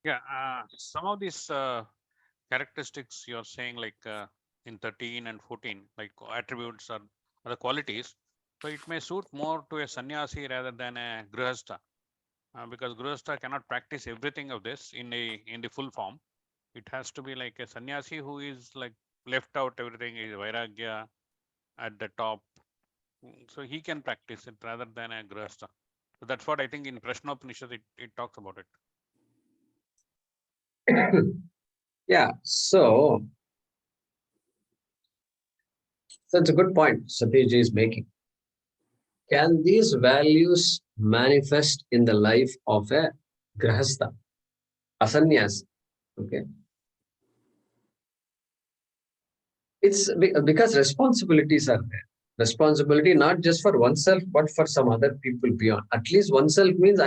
Yeah, some of these characteristics you're saying, like in 13 and 14, like attributes or other qualities. So it may suit more to a sannyasi rather than a grihastha, because grihastha cannot practice everything of this in the full form. It has to be like a sannyasi who is like left out everything, is vairagya at the top. So he can practice it rather than a grihastha. So that's what I think in Prashnopanishad it talks about it. Yeah, so it's a good point Satish is making. Can these values manifest in the life of a grahastha, a sannyas? Okay, it's because responsibilities are there. Responsibility not just for oneself, but for some other people beyond. At least oneself means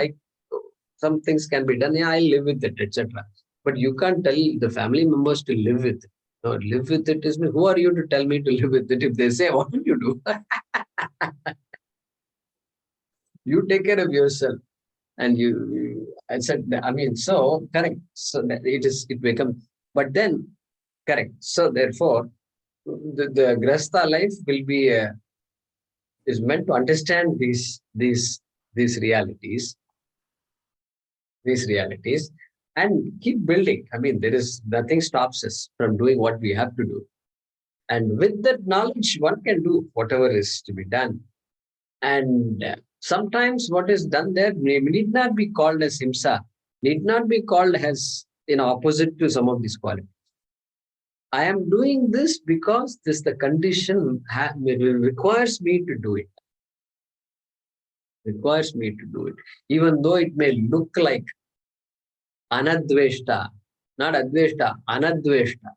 some things can be done. Yeah, I live with it, etc. But you can't tell the family members to live with it. No, live with it is me. Who are you to tell me to live with it? If they say, what will you do? You take care of yourself. And I said, I mean, so correct. So that it becomes, but then correct. So therefore, the Grasta life will be is meant to understand these realities, these realities, and keep building. I mean, there is nothing stops us from doing what we have to do. And with that knowledge, one can do whatever is to be done. And sometimes what is done there need not be called as himsa, need not be called as in opposite to some of these qualities. I am doing this because this the condition requires me to do it. Requires me to do it, even though it may look like anadveshta, not adveshta, anadveshta.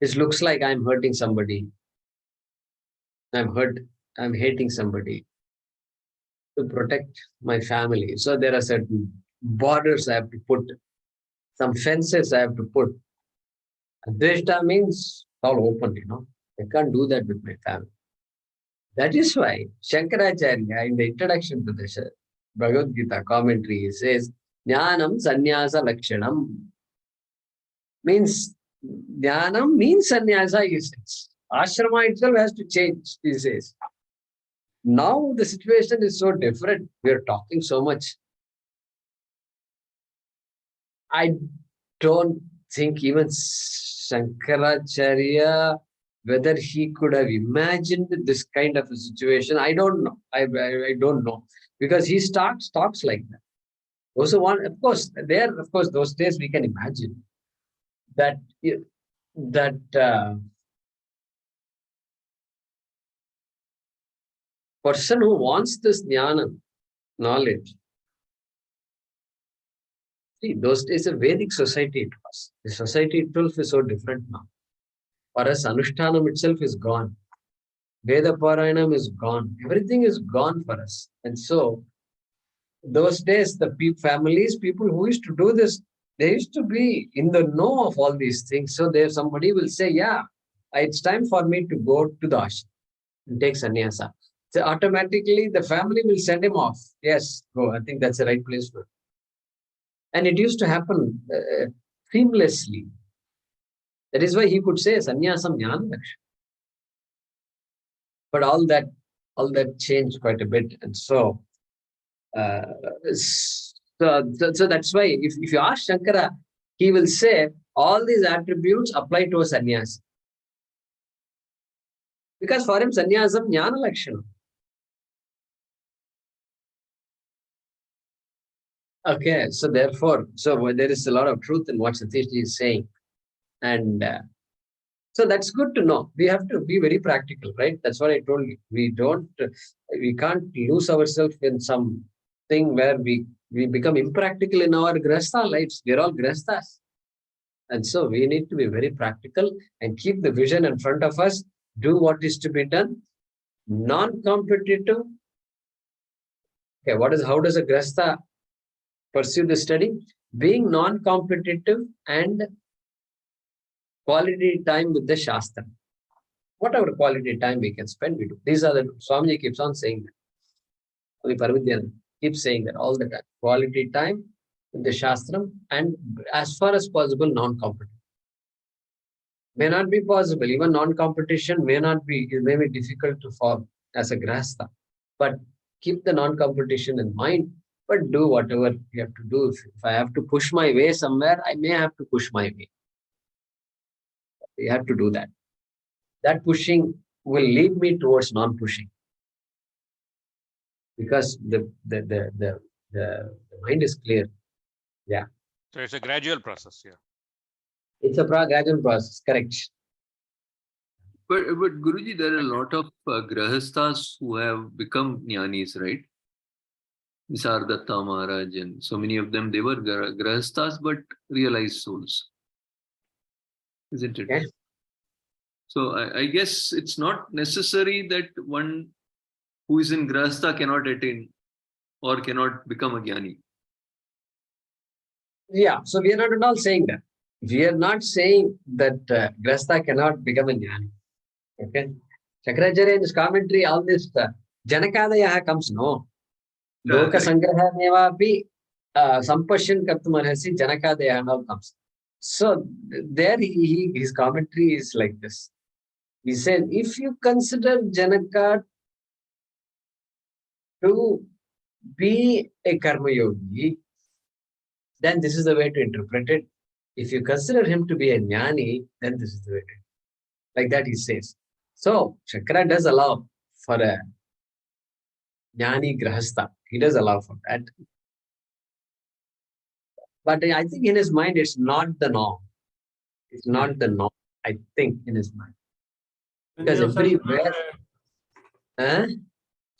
It looks like I'm hurting somebody. I'm hurt. I'm hating somebody to protect my family. So there are certain borders I have to put, some fences I have to put. Adveshta means all open, I can't do that with my family. That is why Shankaracharya, in the introduction to the Bhagavad Gita commentary, says, Jnanam Sannyasa Lakshanam. Means, Jnanam means sannyasa, he says. Ashrama itself has to change, he says. Now the situation is so different. We are talking so much. I don't think even Shankaracharya, whether he could have imagined this kind of a situation, I don't know. I don't know. Because he talks like that. Also, one, of course, there, of course, those days we can imagine that that person who wants this jnana, knowledge. See, those days a Vedic society it was. The society itself is so different now. For us, Anushtanam itself is gone. Veda Parayanam is gone. Everything is gone for us. And so, those days, the families, people who used to do this, they used to be in the know of all these things. So, there somebody will say, yeah, it's time for me to go to the ashram and take sannyasa. So, automatically, the family will send him off. Yes, go. I think that's the right place for it. And it used to happen seamlessly. That is why he could say sannyasam jnana lakshana. But all that changed quite a bit. And so, uh, so that's why if you ask Shankara, he will say all these attributes apply to a sannyas. Because for him, sannyasam jnana lakshana. Okay, so therefore, so there is a lot of truth in what Satish is saying. And so that's good to know. We have to be very practical, right? That's what I told you. We can't lose ourselves in some thing where we become impractical in our grasta lives. We're all grastas. And so we need to be very practical and keep the vision in front of us, do what is to be done, non-competitive. Okay, how does a grasta pursue the study? Being non-competitive and quality time with the Shastra. Whatever quality time we can spend, we do. These are the Swamiji keeps on saying that. Parvidyan keeps saying that all the time. Quality time the Shastram, and as far as possible, non-competition. May not be possible. Even non-competition may not be, it may be difficult to follow as a grahastha. But keep the non-competition in mind, but do whatever you have to do. If I have to push my way somewhere, I may have to push my way. You have to do that. That pushing will lead me towards non-pushing because the mind is clear. Yeah. So it's a gradual process. Yeah. It's a gradual process, correct. But Guruji, there are a lot of grahasthas who have become jnanis, right? Nisardatta Maharaj and so many of them, they were grahasthas but realized souls, isn't it? Yeah. So I guess it's not necessary that one who is in grahastha cannot attain or cannot become a jnani. Yeah, so we are not at all saying that. We are not saying that grahastha cannot become a jnani. Okay. Shankaracharya in his commentary, all this Janakadayaha comes, no. Loka Sangraha Nevapi Sampashan Kartumarhasi Janakadayaha now comes. So there his commentary is like this. He said, if you consider Janaka to be a karma yogi, then this is the way to interpret it. If you consider him to be a jnani, then this is the way to interpret it. Like that he says. So Shankara does allow for a jnani grahastha. He does allow for that. But I think in his mind, it's not the norm. It's not the norm, I think, in his mind. Because everywhere.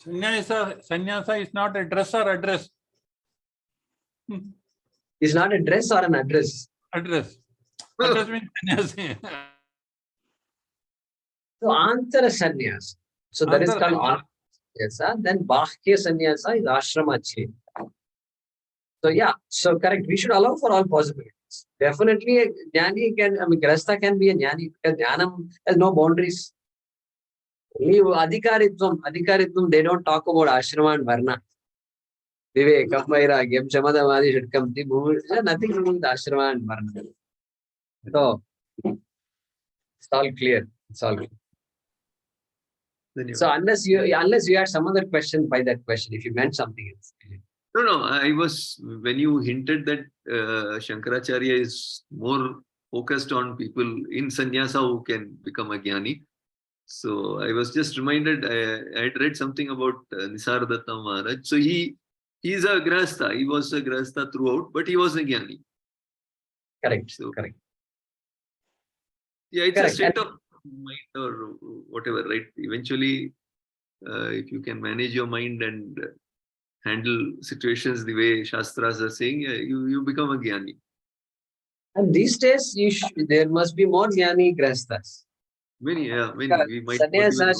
Sannyasa is not a dress or address. It's not a dress or an address. Address. Address means sannyasi. So antara sannyasa. So that is called antara sannyasa. Then bahya sannyasa is ashrama change. So yeah, so correct. We should allow for all possibilities. Definitely, a jnani can, grahastha can be a jnani because jnanam has no boundaries. Only adhikaritvam, they don't talk about ashrama and varna. Vivek, Kapaira, Gem Chamadamadi should come. Nothing to do with ashrama and varna. So it's all clear. It's all clear. So unless you had some other question by that question, if you meant something else. No, I was, when you hinted that Shankaracharya is more focused on people in sannyasa who can become a jnani. So I was just reminded, I had read something about Nisardatta Maharaj. So he is a grahastha. He was a grahastha throughout, but he was a jnani. Correct. So, correct. Yeah, it's correct. a state of mind or whatever, right? Eventually, if you can manage your mind and handle situations the way Shastras are saying, you become a jnani. And these days, there must be more jnani grahasthas. Many. We might Sannyasa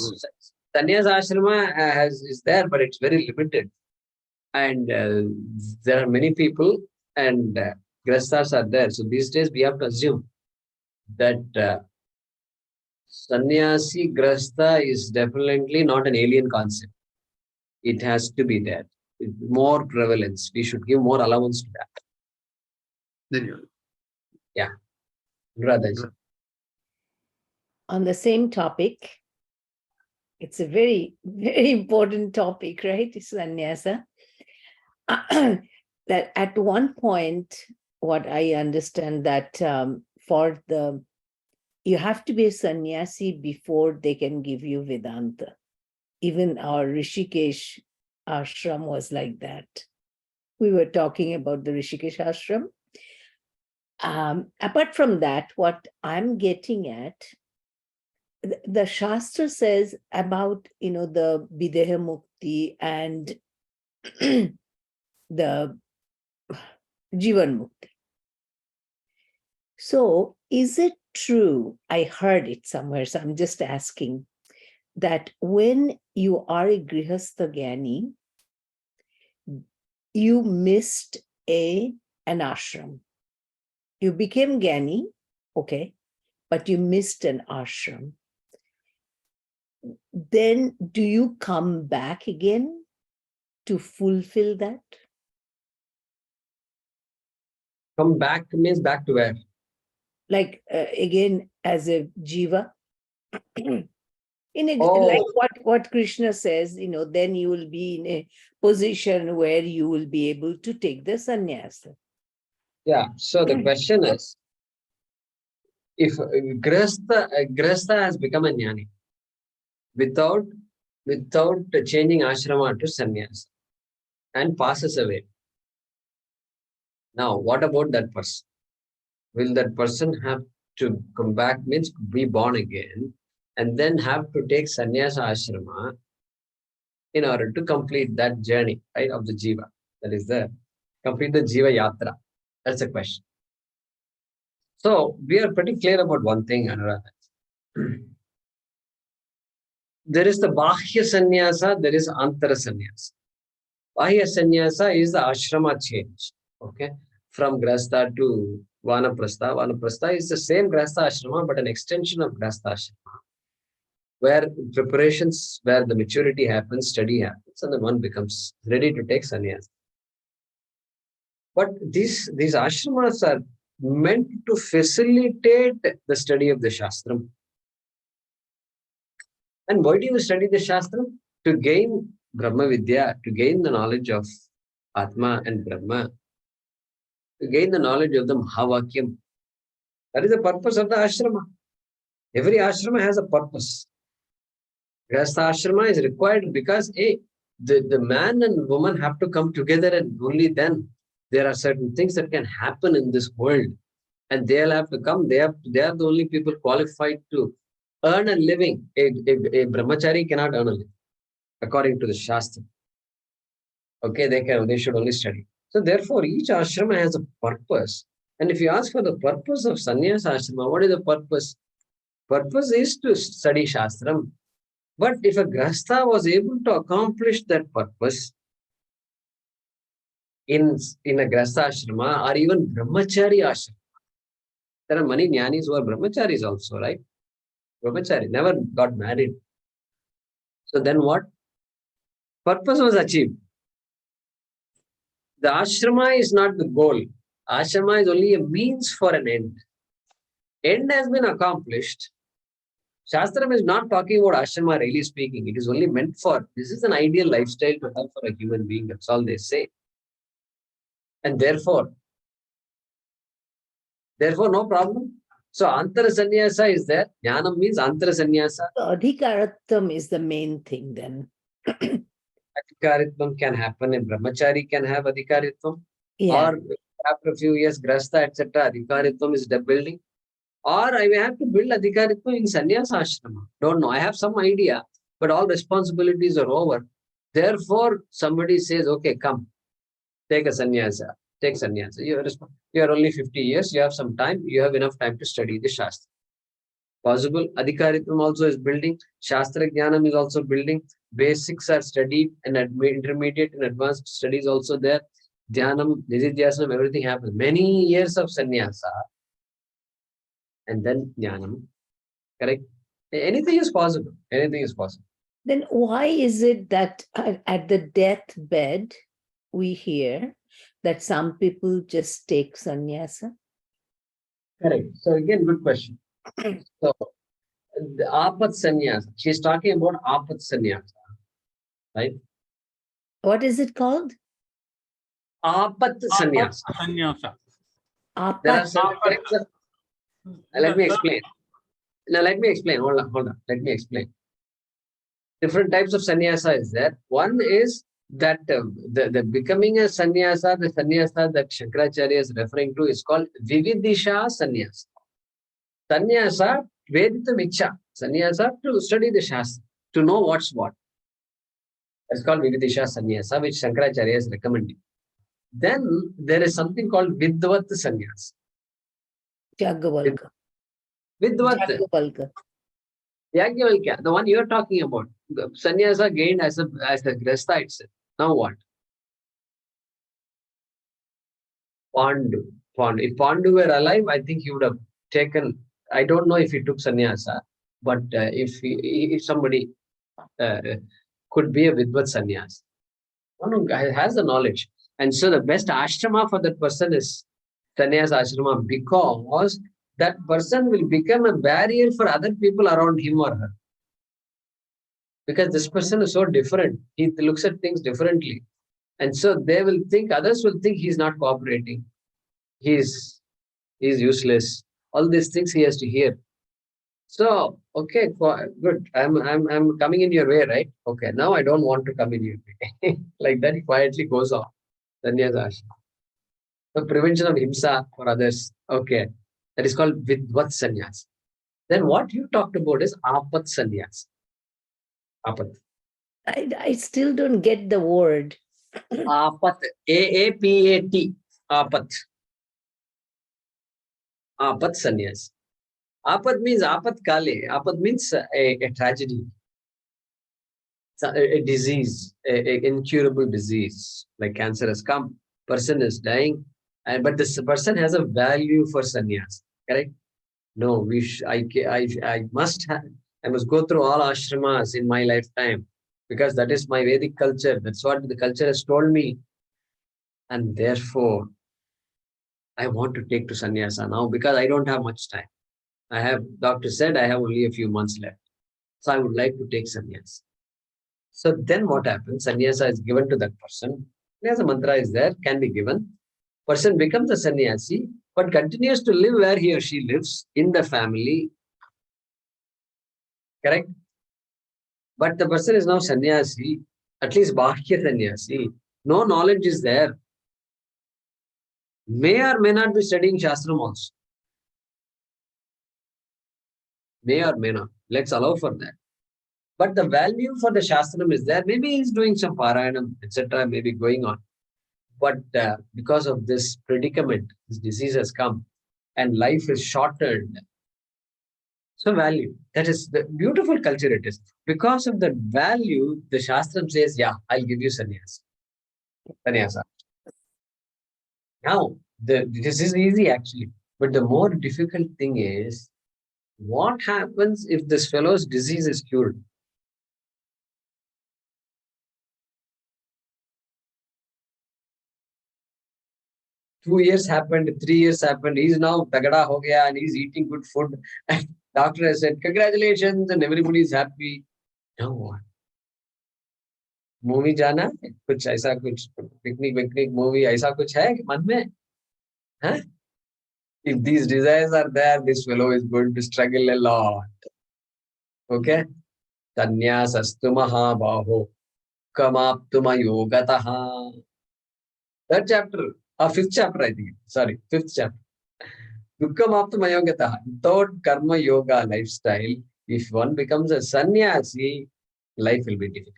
ashrama is there, but it's very limited. And there are many people, and grahasthas are there. So these days, we have to assume that sannyasi grahastha is definitely not an alien concept. It has to be there. More prevalence. We should give more allowance to that. Then yeah. Radhaji. On the same topic, it's a very, very important topic, right? Sannyasa. That at one point, what I understand that you have to be a sannyasi before they can give you Vedanta. Even our Rishikesh ashram was like that. We were talking about the Rishikesh ashram. Apart from that, what I'm getting at, the Shastra says about, the Videha Mukti and the Jivan Mukti. So is it true, I heard it somewhere, so I'm just asking, that when you are a Grihastha Gyani, you missed an ashram. You became Gyani, okay, but you missed an ashram. Then do you come back again to fulfill that? Come back means back to where? Like again, as a jiva. Like Oh, what Krishna says, then you will be in a position where you will be able to take the sannyas. yeah. So the question is, if Grihastha has become a jnani without changing ashrama to sannyas and passes away. Now, what about that person? Will that person have to come back, means be born again, and then have to take sannyasa ashrama in order to complete that journey, right, of the jiva? That is the complete the jiva yatra. That's the question. So we are pretty clear about one thing, Anuradha. There is the bahya sannyasa, there is antara sannyasa. Bahya sannyasa is the ashrama change. Okay, from grasta to vanaprastha. Vanaprastha is the same grasta ashrama, but an extension of grasta ashrama, where preparations, where the maturity happens, study happens, and then one becomes ready to take sannyas. But these ashramas are meant to facilitate the study of the Shastram. And why do you study the Shastram? To gain Brahma Vidya, to gain the knowledge of Atma and Brahma, to gain the knowledge of the Mahavakyam. That is the purpose of the ashrama. Every ashrama has a purpose. Grihastha ashrama is required because the man and woman have to come together, and only then there are certain things that can happen in this world. And they'll have to come. They are the only people qualified to earn a living. A brahmachari cannot earn a living, according to the Shastra. Okay, they should only study. So therefore, each ashrama has a purpose. And if you ask for the purpose of sannyasa ashrama, what is the purpose? Purpose is to study Shastram. But if a grahastha was able to accomplish that purpose in a grahastha ashrama or even brahmachari ashrama, there are many jnanis who are brahmacharis also, right? Brahmachari, never got married. So then what? Purpose was achieved. The ashrama is not the goal. Ashrama is only a means for an end. End has been accomplished. Shastram is not talking about ashrama, really speaking. It is only meant for, this is an ideal lifestyle to have for a human being. That's all they say. And therefore, no problem. So, antara sannyasa is there. Jnanam means antara sannyasa. So adhikaratvam is the main thing then. Adhikaritvam can happen, and brahmachari can have adhikaritvam. Yeah. Or after a few years, grasta, etc., adhikaritvam is building. Or I may have to build adhikaritvam in sannyasa ashrama. Don't know. I have some idea, but all responsibilities are over. Therefore, somebody says, okay, come, take a sannyasa. Take sannyasa. You are only 50 years. You have some time. You have enough time to study the Shastra. Possible. Adhikaritvam also is building. Shastra Jnanam is also building. Basics are studied, and intermediate and advanced studies also there. Dhyanam, Nididhyasanam, everything happens. Many years of sannyasa. And then Jnanam. Correct? Anything is possible. Anything is possible. Then why is it that at the deathbed we hear that some people just take sannyasa? Correct. So again, good question. So the apat sannyasa. She's talking about apat sannyasa, right? What is it called? Apat sannyasa. Sannyasa. There are Apat. certain types of. Let me explain. Now let me explain. Hold on. Let me explain. Different types of sannyasa is there. One is that the becoming a sannyasa, the sannyasa that Shankaracharya is referring to is called Vividisha sannyasa. Sannyasa, Vedita Miksha. Sannyasa to study the Shastra, to know what's what. That's called Vividisha sannyasa, which Shankaracharya is recommending. Then there is something called Vidvat sannyasa. Jagavalka. Vidvat. Jagavalka. Yajnavalkya, the one you're talking about. The sannyasa gained as a grasta itself. Now what? Pandu. If Pandu were alive, I think he would have taken. I don't know if he took sannyasa, but if somebody could be a vidvat sannyas, one who has the knowledge, and so the best ashrama for that person is sannyasa ashrama because that person will become a barrier for other people around him or her. Because this person is so different. He looks at things differently. And so they will think, others will think he's not cooperating. He's useless. All these things he has to hear. So, okay, good. I'm coming in your way, right? Okay, now I don't want to come in your way. Like that, he quietly goes off. Sannyasa ashrama. The prevention of himsa for others. Okay, that is called vidvat sannyas. Then what you talked about is apat sannyas. Apat. I still don't get the word. Apat. A-A-P-A-T. Apat. Apat sannyas. Apat means apat kale. Apat means a tragedy. A disease, a incurable disease, like cancer has come, person is dying, but this person has a value for sannyas, correct? No, I must have, I must go through all ashramas in my lifetime because that is my Vedic culture. That's what the culture has told me. And therefore, I want to take to sannyasa now because I don't have much time. Doctor said I have only a few months left. So I would like to take sannyas. So then what happens? Sannyasa is given to that person. Sannyasa mantra is there, can be given. Person becomes a sannyasi, but continues to live where he or she lives in the family. Correct? But the person is now sannyasi, at least bahya sannyasi. No knowledge is there. May or may not be studying Shastram also. May or may not. Let's allow for that. But the value for the Shastram is there. Maybe he's doing some Parayanam, etc., maybe going on. But because of this predicament, this disease has come and life is shortened. So value, that is the beautiful culture it is. Because of that value, the Shastram says, yeah, I'll give you sannyas. Sannyasa. Now, this is easy actually. But the more difficult thing is, what happens if this fellow's disease is cured? Two years happened, 3 years happened. He's now tagada ho gaya and he's eating good food. And doctor has said, congratulations, and everybody is happy. Now what? Movie जाना है कुछ ऐसा कुछ picnic movie ऐसा कुछ है मन में? Huh? If these desires are there, this fellow is going to struggle a lot. Okay? Sannyaasastu mahabaho kamaptuma yogataha. Third chapter, fifth chapter, I think. Sorry, fifth chapter. Dukkamaptuma yogataha. Without karma yoga lifestyle, if one becomes a sannyasi, life will be difficult.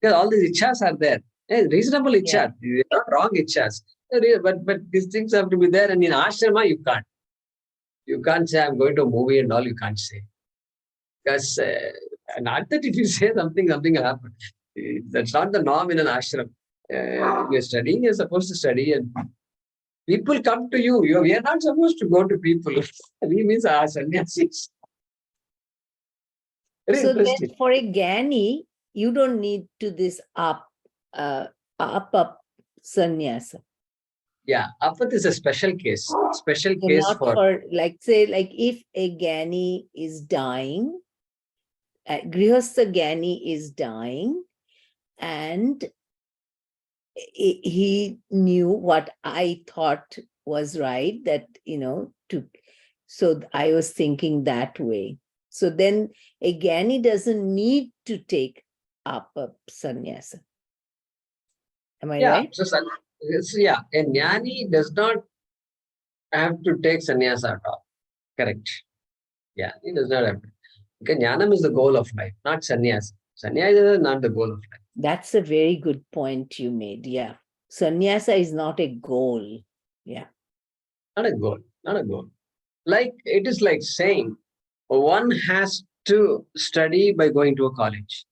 Because all these ichhas are there. Reasonable ichhas. They're not wrong ichhas. But these things have to be there. And in ashrama, you can't. You can't say, I'm going to a movie and all, you can't say. Because not that if you say something will happen. That's not the norm in an ashram. You're studying, you're supposed to study, and people come to you. We are not supposed to go to people. We means sannyasis. Very So then interesting. for a Gyani, you don't need to this up sannyasa. Yeah, apat is a special case. Special So case not for like say, like if a Gyani is dying, Grihastha Gyani is dying, and he knew what I thought was right, that, so I was thinking that way. So then a Gyani doesn't need to take up a sannyasa. Am I right? So a jnani does not have to take sannyasa at all. Correct. Yeah, he does not have to. Because jnanam is the goal of life, not sannyasa. Sannyasa is not the goal of life. That's a very good point you made. Yeah. Sannyasa is not a goal. Yeah. Not a goal. Not a goal. Like it is like saying one has to study by going to a college.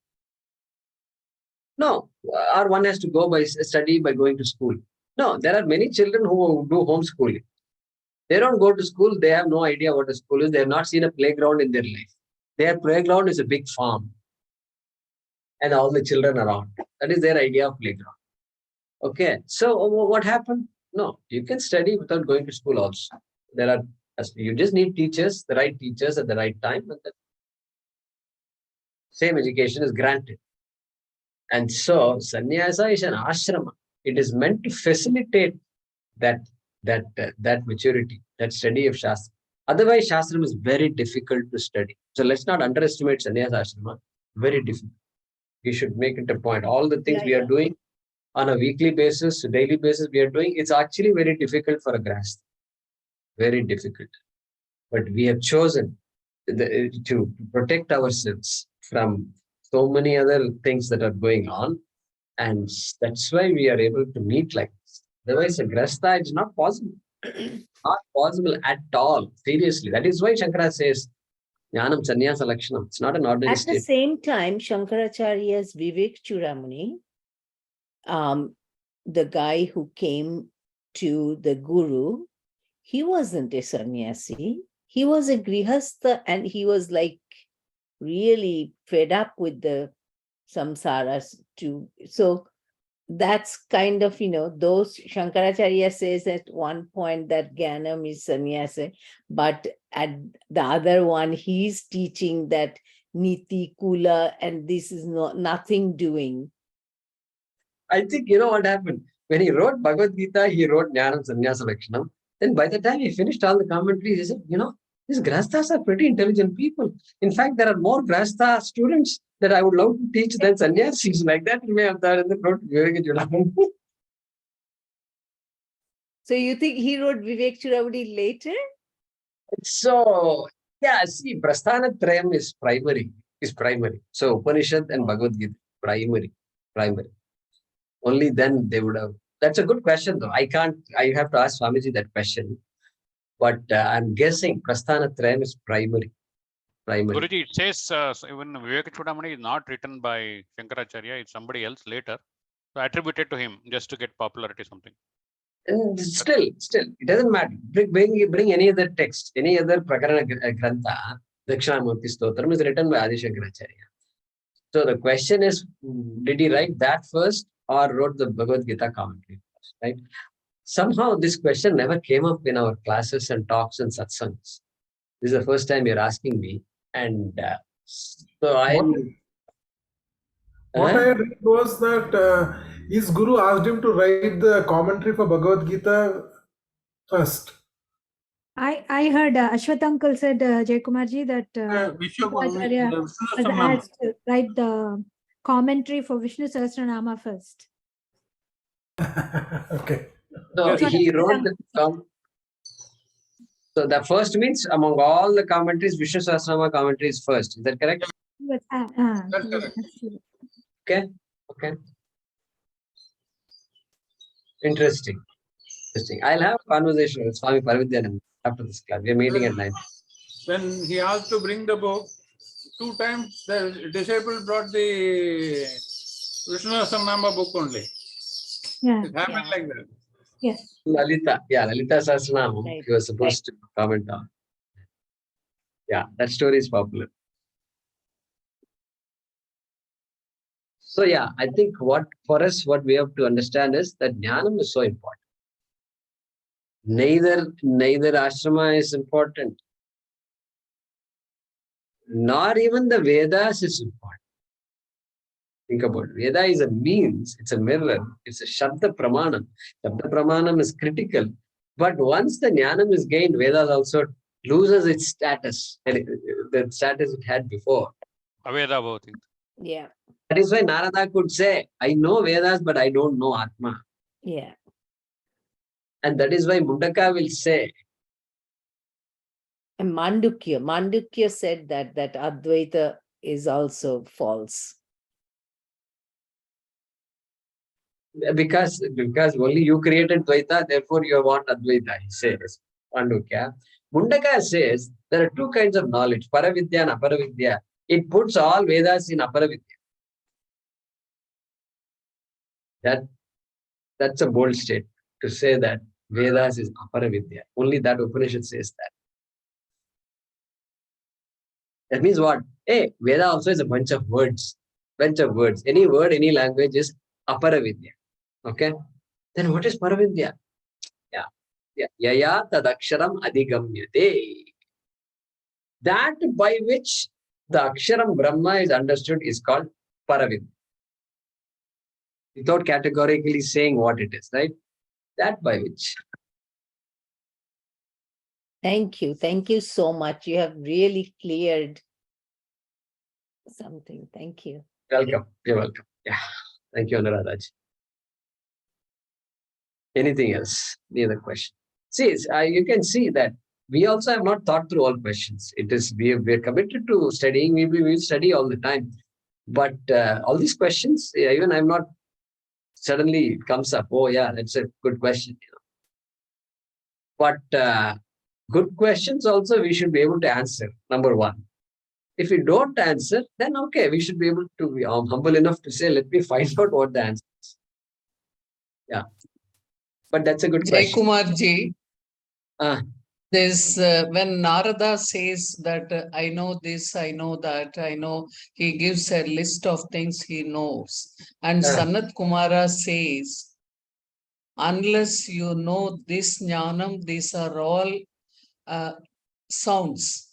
No, or one has to go by study by going to school. No, there are many children who do homeschooling. They don't go to school. They have no idea what a school is. They have not seen a playground in their life. Their playground is a big farm and all the children around. That is their idea of playground. Okay. So what happened? No, you can study without going to school also. You just need teachers, the right teachers at the right time, and the same education is granted. And so, sannyasa is an ashrama. It is meant to facilitate that maturity, that study of Shastra. Otherwise, Shastra is very difficult to study. So let's not underestimate sannyasa ashrama. Very difficult. We should make it a point. All the things we are doing on a weekly basis, daily basis, we are doing, it's actually very difficult for a grasp. Very difficult. But we have chosen to protect ourselves from so many other things that are going on. And that's why we are able to meet like this. Otherwise, a grasta is not possible. Not possible at all. Seriously. That is why Shankara says, Jnanam Sannyasa Lakshanam. It's not an ordinary At the state. same time, Shankaracharya's Vivek Chudamani, the guy who came to the Guru, he wasn't a sannyasi. He was a grihastha, and he was like really fed up with the samsaras too. So that's kind of, those Shankaracharya says at one point that Jnanam is sannyasa, but at the other one, he's teaching that niti, kula, and this is nothing doing. I think you know what happened. When he wrote Bhagavad Gita, he wrote Jnanam Sannyasa Lakshanam. Then by the time he finished all the commentaries, he said, these grasthas are pretty intelligent people. In fact, there are more grastha students that I would love to teach than sannyasis. Like that, he may have done in the wrote Vivek Chudamani. So you think he wrote Vivek Chudamani later? So, yeah, see, Prasthana Trayam is primary. So Upanishad and Bhagavad Gita, primary. Only then they would have. That's a good question, though. I have to ask Swamiji that question. But I'm guessing Prasthana Trayam is primary. Guruji, it says even Vivek Chudamani is not written by Shankaracharya, it's somebody else later. So attributed to him just to get popularity something. And still, it doesn't matter. Bring any other text, any other Prakarana Grantha, Dakshinamurti Stotram is written by Adi Shankaracharya. So the question is, did he write that first or wrote the Bhagavad Gita commentary first, right? Somehow this question never came up in our classes and talks and satsangs. This is the first time you're asking me. And so I'm... What I read was that his guru asked him to write the commentary for Bhagavad Gita first. I heard Ashwath uncle said, Jaykumarji, that Vishnu was Sahasranama. asked to write the commentary for Vishnu Sahasranama first. Okay. So he wrote the So the first means among all the commentaries, Vishnu Sahasranama commentary is first. Is that correct? Yes, That's correct. absolutely. Okay. Interesting. I'll have a conversation with Swami Paravidyanand after this class. We are meeting at 9. When he asked to bring the book, 2 times the disciple brought the Vishnu Sahasranama book only. Yeah. It happened like that. Yes. Lalita Sahasranama, Right. he was supposed to comment on. Yeah, that story is popular. So yeah, I think what we have to understand is that Jnanam is so important. Neither ashrama is important, nor even the Vedas is important. Think about it. Veda is a means, it's a mirror, it's a Shabda Pramanam. Shabda Pramanam is critical. But once the Jnanam is gained, Vedas also loses its status, the status it had before. Aveda Bhavati. Yeah. That is why Narada could say, I know Vedas, but I don't know Atma. Yeah. And that is why Mundaka will say, And Mandukya said that Advaita is also false. because only you created Dvaita, therefore you want Advaita, he says. Mandukya. Mundaka says there are 2 kinds of knowledge, Paravidya and Aparavidya. It puts all Vedas in Aparavidya. That's a bold statement to say that Vedas is Aparavidya. Only that Upanishad says that. That means what? Hey, Veda also is a bunch of words. Any word, any language is Aparavidya. Okay? Then what is Paravidya? Yaya tadaksharam adhigamyate. That by which the aksharam Brahma is understood is called Paravid. Without categorically saying what it is, right? That by which. Thank you. Thank you so much. You have really cleared something. Thank you. Welcome. You're welcome. Yeah. Thank you, Anuradha. Anything else? Any other question? See, you can see that we also have not thought through all questions. It is we're committed to studying. We will study all the time. But all these questions, even I'm not suddenly it comes up. Oh yeah, that's a good question. But good questions also we should be able to answer. Number one. If we don't answer, then okay, we should be able to be humble enough to say, let me find out what the answer is. Yeah. But that's a good question. Jaykumar Ah. This when Narada says that I know this, I know that, I know, he gives a list of things he knows. And Sanat Kumara says, unless you know this jnanam, these are all sounds.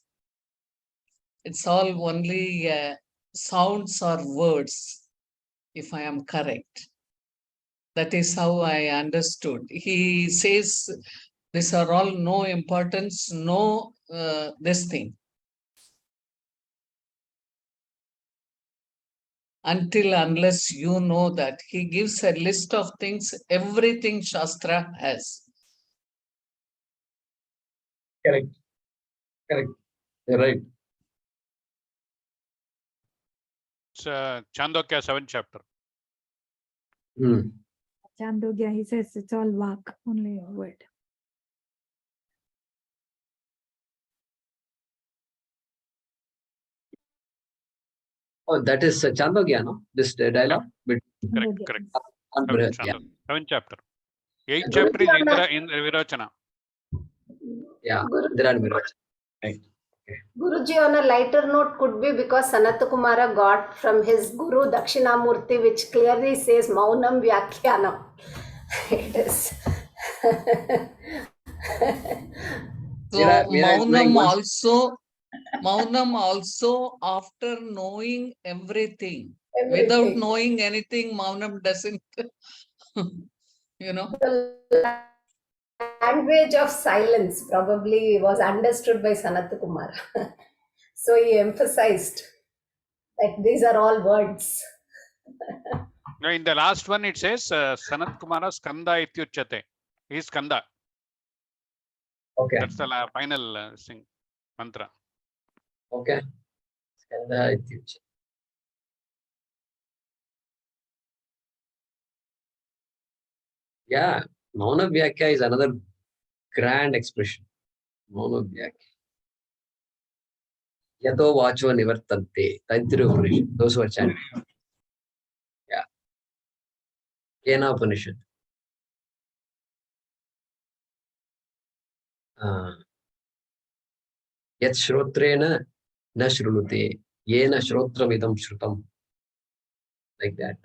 It's all only sounds or words, if I am correct. That is how I understood. He says, these are all no importance, no this thing. Unless you know that. He gives a list of things, everything Shastra has. Correct. Correct. You're right. It's Chandogya 7th chapter. Chandogya, he says it's all vak, only a word. Oh, that is Chandogya, no? This dialogue? Correct, Chandogya. correct. On Brihat, yeah. 7th chapter. 8th chapter is Indra in Virachana. Yeah, Indra and Virachana. Right. Guruji, on a lighter note, could be because Sanata Kumara got from his Guru Dakshinamurti, which clearly says Maunam Vyakhyanam. It is. So Maunam also after knowing everything. Without knowing anything, Maunam doesn't, The language of silence probably was understood by Sanata Kumara. So he emphasized that these are all words. In the last one, it says Sanat Kumara Skanda Ityuchate. He is Skanda. Okay. That's the final mantra. Okay. Skanda Ityuchate. Yeah, Mauna Vyakya is another grand expression. Mauna Vyakya. Yato Vacho Nivartante. Taittiriya Upanishad. Those who are chanting. Yeah. Kena Upanishad. Yat Shrotrena na Shrunute. Yena Shrotravidam Shrutam. Like that.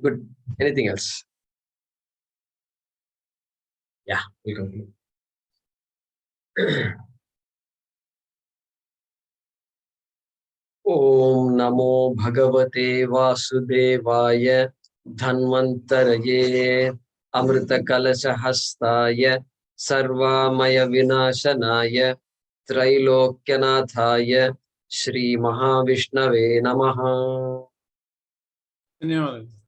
Good. Anything else? Yeah, we continue. Om Namo Bhagavate Vasudevaya Dhanvantaraye Amrita Kalasha Hastaya Sarvamaya Vinashanaya Trailokyanataya Shri Mahavishnave Namaha. धन्यवाद.